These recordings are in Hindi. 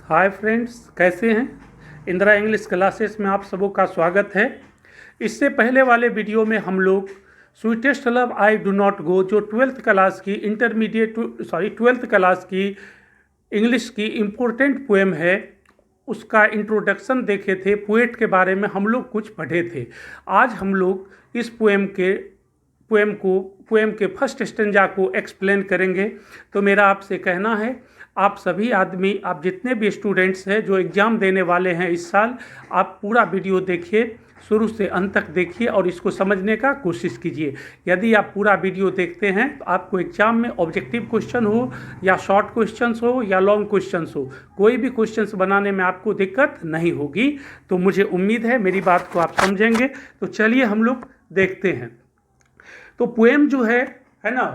हाय फ्रेंड्स, कैसे हैं। इंदिरा इंग्लिश क्लासेस में आप सबों का स्वागत है। इससे पहले वाले वीडियो में हम लोग sweetest love I do not गो जो ट्वेल्थ क्लास की इंग्लिश की इम्पोर्टेंट पोएम है उसका इंट्रोडक्शन देखे थे। पोएट के बारे में हम लोग कुछ पढ़े थे। आज हम लोग इस पोएम के फर्स्ट स्टेंजा को एक्सप्लेन करेंगे। तो मेरा आपसे कहना है, आप सभी आदमी, आप जितने भी स्टूडेंट्स हैं जो एग्ज़ाम देने वाले हैं इस साल, आप पूरा वीडियो देखिए, शुरू से अंत तक देखिए और इसको समझने का कोशिश कीजिए। यदि आप पूरा वीडियो देखते हैं तो आपको एग्जाम में ऑब्जेक्टिव क्वेश्चन हो या शॉर्ट क्वेश्चंस हो या लॉन्ग क्वेश्चंस हो, कोई भी क्वेश्चंस बनाने में आपको दिक्कत नहीं होगी। तो मुझे उम्मीद है मेरी बात को आप समझेंगे। तो चलिए हम लोग देखते हैं। तो पोएम जो है ना,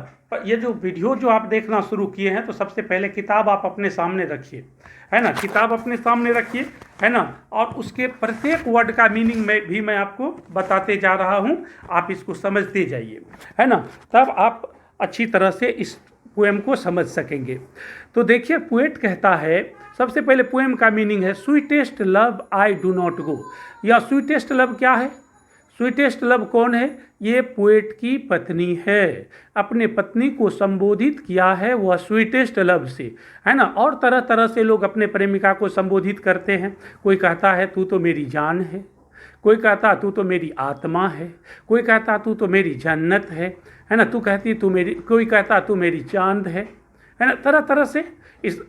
ये जो वीडियो जो आप देखना शुरू किए हैं तो सबसे पहले किताब आप अपने सामने रखिए, है ना। किताब अपने सामने रखिए, है ना, और उसके प्रत्येक वर्ड का मीनिंग मैं आपको बताते जा रहा हूँ। आप इसको समझते जाइए, है ना, तब आप अच्छी तरह से इस पोएम को समझ सकेंगे। तो देखिए, पोएट कहता है, सबसे पहले पोएम का मीनिंग है sweetest love I do not गो। या स्वीटेस्ट लव क्या है? स्वीटेस्ट लव कौन है? ये पोएट की पत्नी है। अपने पत्नी को संबोधित किया है वह स्वीटेस्ट लव से, है ना। और तरह तरह से लोग अपने प्रेमिका को संबोधित करते हैं। कोई कहता है तू तो मेरी जान है, कोई कहता तू तो मेरी आत्मा है, कोई कहता तू तो मेरी जन्नत है ना। तू कहती तू मेरी, कोई कहता तू मेरी चांद है ना। तरह तरह से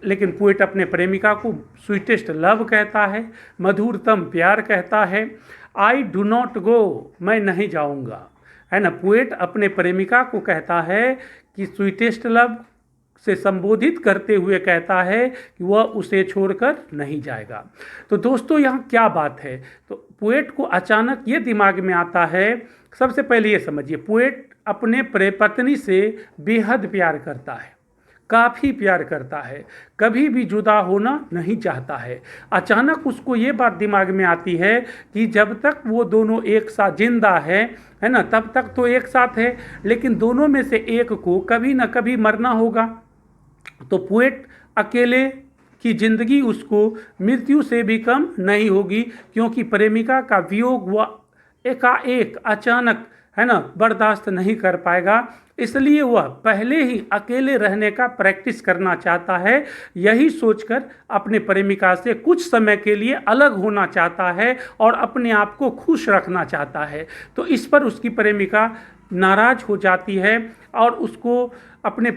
लेकिन पोएट अपने प्रेमिका को स्वीटेस्ट लव कहता है, मधुरतम प्यार कहता है। आई डू नॉट गो, मैं नहीं जाऊंगा, है ना। पोएट अपने प्रेमिका को कहता है कि स्वीटेस्ट लव से संबोधित करते हुए कहता है कि वह उसे छोड़कर नहीं जाएगा। तो दोस्तों, यहाँ क्या बात है? तो पोएट को अचानक ये दिमाग में आता है। सबसे पहले ये समझिए, पोएट अपने पत्नी से बेहद प्यार करता है, काफ़ी प्यार करता है, कभी भी जुदा होना नहीं चाहता है। अचानक उसको ये बात दिमाग में आती है कि जब तक वो दोनों एक साथ जिंदा है ना, तब तक तो एक साथ है, लेकिन दोनों में से एक को कभी ना कभी मरना होगा। तो पोएट अकेले की जिंदगी उसको मृत्यु से भी कम नहीं होगी, क्योंकि प्रेमिका का वियोग वह एकाएक अचानक, है ना, बर्दाश्त नहीं कर पाएगा। इसलिए वह पहले ही अकेले रहने का प्रैक्टिस करना चाहता है। यही सोचकर अपने प्रेमिका से कुछ समय के लिए अलग होना चाहता है और अपने आप को खुश रखना चाहता है। तो इस पर उसकी प्रेमिका नाराज हो जाती है और उसको, अपने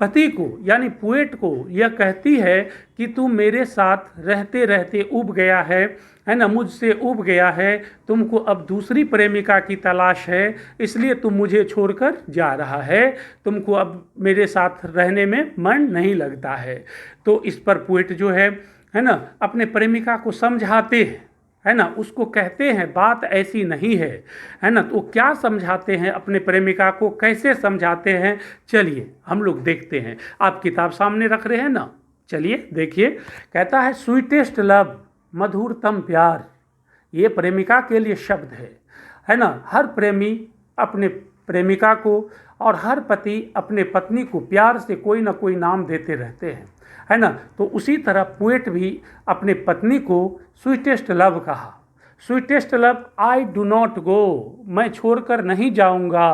पति को यानी पोएट को यह कहती है कि तू मेरे साथ रहते रहते उब गया है ना, मुझसे उब गया है। तुमको अब दूसरी प्रेमिका की तलाश है, इसलिए तुम मुझे छोड़कर जा रहा है। तुमको अब मेरे साथ रहने में मन नहीं लगता है। तो इस पर पोएट जो है ना, अपने प्रेमिका को समझाते हैं, है ना, उसको कहते हैं बात ऐसी नहीं है ना। तो क्या समझाते हैं अपने प्रेमिका को, कैसे समझाते हैं, चलिए हम लोग देखते हैं। आप किताब सामने रख रहे हैं ना, चलिए देखिए। कहता है स्वीटेस्ट लव, मधुरतम प्यार, ये प्रेमिका के लिए शब्द है ना। हर प्रेमी अपने प्रेमिका को और हर पति अपने पत्नी को प्यार से कोई ना कोई नाम देते रहते हैं, है ना। तो उसी तरह पोएट भी अपने पत्नी को स्वीटेस्ट लव कहा। Sweetest love I do not गो, मैं छोड़कर नहीं जाऊंगा।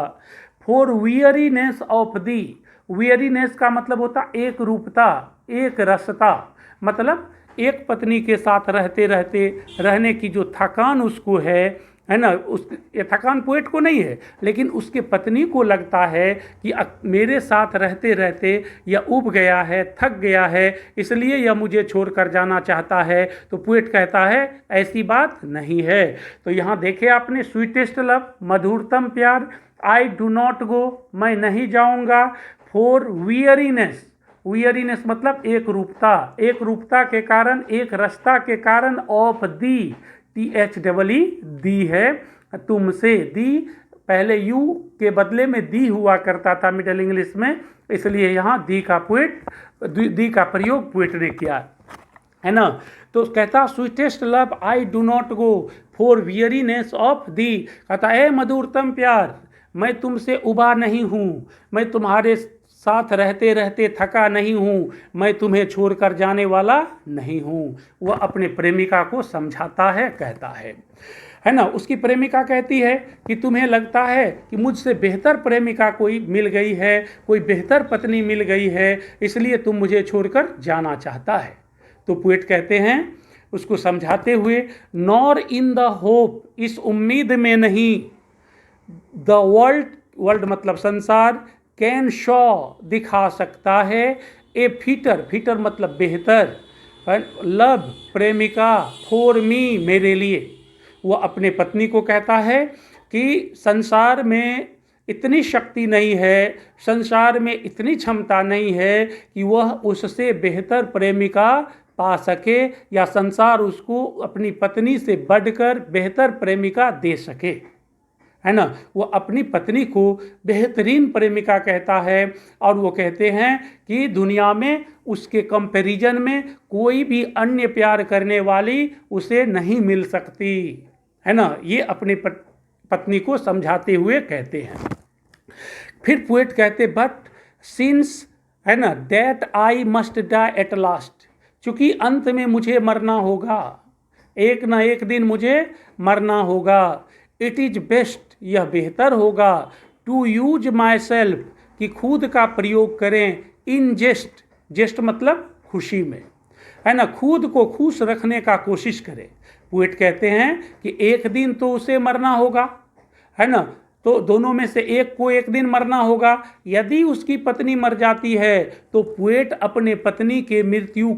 For weariness of the, weariness का मतलब होता एक रूपता, एक रसता, मतलब एक पत्नी के साथ रहते रहते रहने की जो थकान उसको है ना, उस ये थकान पोएट को नहीं है, लेकिन उसके पत्नी को लगता है कि मेरे साथ रहते रहते यह उब गया है, थक गया है, इसलिए यह मुझे छोड़कर जाना चाहता है। तो पोएट कहता है ऐसी बात नहीं है। तो यहाँ देखे आपने, स्वीटेस्ट लव, मधुरतम प्यार, आई डू नॉट गो, मैं नहीं जाऊँगा। फॉर वियरीनेस, वियरीनेस मतलब एक रूपता के कारण, एक रसता के कारण, ऑफ दी, THEE दी है, तुमसे। दी पहले यू के बदले में दी हुआ करता था मिडिल इंग्लिश में, इसलिए यहाँ दी का प्रयोग पोएट ने किया, है ना। तो कहता sweetest love I do not go for weariness of thee, कहता है मधुरतम प्यार, मैं तुमसे उबा नहीं हूँ, मैं तुम्हारे साथ रहते रहते थका नहीं हूँ, मैं तुम्हें छोड़कर जाने वाला नहीं हूँ। वह अपने प्रेमिका को समझाता है, कहता है ना। उसकी प्रेमिका कहती है कि तुम्हें लगता है कि मुझसे बेहतर प्रेमिका कोई मिल गई है, कोई बेहतर पत्नी मिल गई है, इसलिए तुम मुझे छोड़कर जाना चाहता है। तो पोएट कहते हैं उसको समझाते हुए, नॉर इन द होप, इस उम्मीद में नहीं, द वर्ल्ड मतलब संसार, कैन शो दिखा सकता है, ए फिटर मतलब बेहतर, लव प्रेमिका, फॉर मी मेरे लिए। वो अपने पत्नी को कहता है कि संसार में इतनी शक्ति नहीं है, संसार में इतनी क्षमता नहीं है कि वह उससे बेहतर प्रेमिका पा सके या संसार उसको अपनी पत्नी से बढ़कर बेहतर प्रेमिका दे सके, है ना। वो अपनी पत्नी को बेहतरीन प्रेमिका कहता है और वो कहते हैं कि दुनिया में उसके कंपैरिजन में कोई भी अन्य प्यार करने वाली उसे नहीं मिल सकती, है ना। ये अपनी पत्नी को समझाते हुए कहते हैं। फिर पोएट कहते, बट सिंस, है ना, that I must die at last, चूँकि अंत में मुझे मरना होगा, एक ना एक दिन मुझे मरना होगा, इट इज़ बेस्ट, यह बेहतर होगा, टू यूज माई सेल्फ, कि खुद का प्रयोग करें, इन जेस्ट मतलब खुशी में, है ना, खुद को खुश रखने का कोशिश करें। पोएट कहते हैं कि एक दिन तो उसे मरना होगा, है ना, तो दोनों में से एक को एक दिन मरना होगा। यदि उसकी पत्नी मर जाती है तो पोएट अपने पत्नी के मृत्यु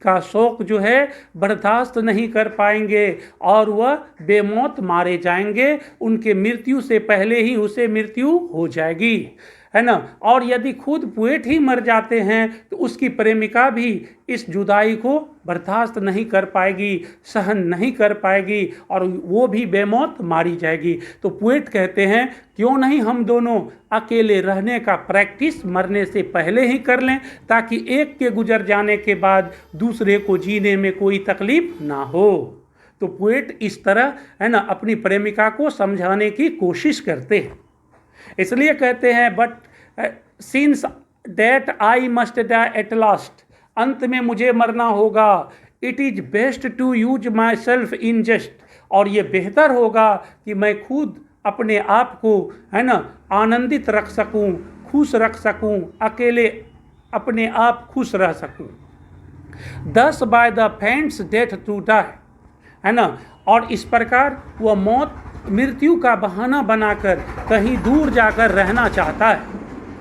का शोक जो है बर्दाश्त नहीं कर पाएंगे और वह बेमौत मारे जाएंगे, उनके मृत्यु से पहले ही उसे मृत्यु हो जाएगी, है ना। और यदि खुद पोएट ही मर जाते हैं तो उसकी प्रेमिका भी इस जुदाई को बर्दाश्त नहीं कर पाएगी, सहन नहीं कर पाएगी और वो भी बेमौत मारी जाएगी। तो पोएट कहते हैं क्यों नहीं हम दोनों अकेले रहने का प्रैक्टिस मरने से पहले ही कर लें, ताकि एक के गुजर जाने के बाद दूसरे को जीने में कोई तकलीफ ना हो। तो पोएट इस तरह, है ना, अपनी प्रेमिका को समझाने की कोशिश करते हैं। इसलिए कहते हैं, but since that I must die at last, अंत में मुझे मरना होगा, it is best to use myself in just, और ये बेहतर होगा कि मैं खुद अपने आप को, है ना, आनंदित रख सकूं, खुश रख सकूं, अकेले अपने आप खुश रह सकूं। Thus by the faints death to die, है ना, और इस प्रकार वह मृत्यु का बहाना बनाकर कहीं दूर जाकर रहना चाहता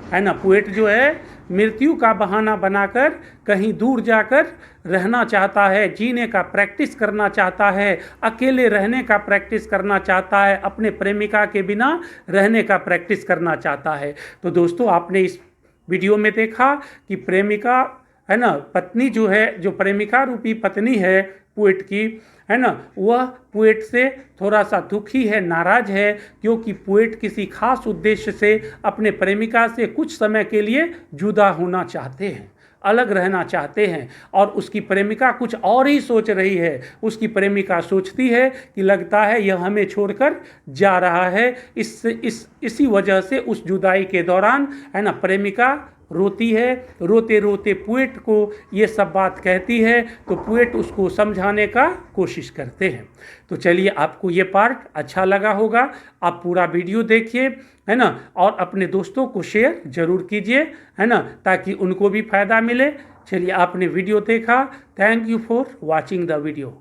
है ना। पोएट जो है मृत्यु का बहाना बनाकर कहीं दूर जाकर रहना चाहता है, जीने का प्रैक्टिस करना चाहता है, अकेले रहने का प्रैक्टिस करना चाहता है, अपने प्रेमिका के बिना रहने का प्रैक्टिस करना चाहता है। तो दोस्तों, आपने इस वीडियो में देखा कि प्रेमिका, है ना, पत्नी जो है, जो प्रेमिका रूपी पत्नी है पोएट की, है ना, वह पोएट से थोड़ा सा दुखी है, नाराज है, क्योंकि पोएट किसी खास उद्देश्य से अपने प्रेमिका से कुछ समय के लिए जुदा होना चाहते हैं, अलग रहना चाहते हैं, और उसकी प्रेमिका कुछ और ही सोच रही है। उसकी प्रेमिका सोचती है कि लगता है यह हमें छोड़कर जा रहा है, इसी वजह से उस जुदाई के दौरान, है ना, प्रेमिका रोती है, रोते रोते पोएट को ये सब बात कहती है, तो पोएट उसको समझाने का कोशिश करते हैं। तो चलिए, आपको ये पार्ट अच्छा लगा होगा, आप पूरा वीडियो देखिए, है ना, और अपने दोस्तों को शेयर जरूर कीजिए, है ना, ताकि उनको भी फ़ायदा मिले। चलिए, आपने वीडियो देखा, thank you for watching the video.